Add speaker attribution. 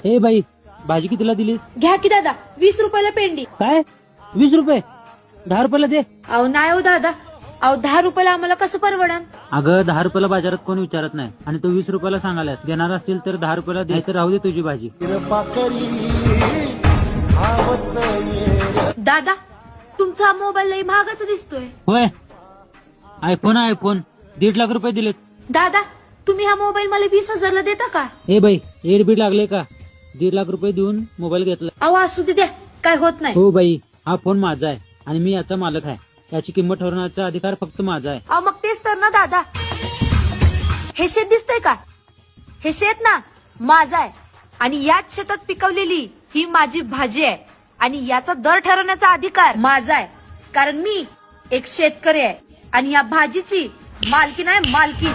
Speaker 1: ए बाई, भाजी कितीला दिली?
Speaker 2: घ्या की दादा, 20 रुपयाला पेंडी.
Speaker 1: काय 20 रुपये? 10 रुपयाला दे.
Speaker 2: अहो नाही हो दादा, अहो 10 रुपयाला आम्हाला कसं परवडन?
Speaker 1: अगं 10 रुपयाला बाजारात कोण विचारत नाही, आणि तू 20 रुपयाला सांगायलास. घेणार असतील तर 10 रुपयाला दे, तर राहू दे तुझी भाजी.
Speaker 2: दादा, तुमचा मोबाईल लई महागाचा दिसतोय.
Speaker 1: होय, आयफोन आहे आयफोन. 1.5 लाख रुपये दिलेत.
Speaker 2: दादा, तुम्ही हा मोबाईल मला 20,000ला देता का?
Speaker 1: ए बाई, एड बीड लागले का? 1.5 लाख रुपये देऊन मोबाईल घेतला.
Speaker 2: अहो असू दे, द्या, काय होत नाही.
Speaker 1: हो बाई, हा फोन माझा आहे आणि मी याचा मालक आहे. याची किंमत ठरवण्याचा अधिकार फक्त माझा आहे.
Speaker 2: अहो मग तेच तर ना दादा. हे शेत दिसतंय का? हे शेत ना माझं आहे, आणि याच शेतात पिकवलेली ही माझी भाजी आहे, आणि याचा दर ठरवण्याचा अधिकार माझा आहे, कारण मी एक शेतकरी आहे आणि या भाजीची मालकी नाही, मालकी.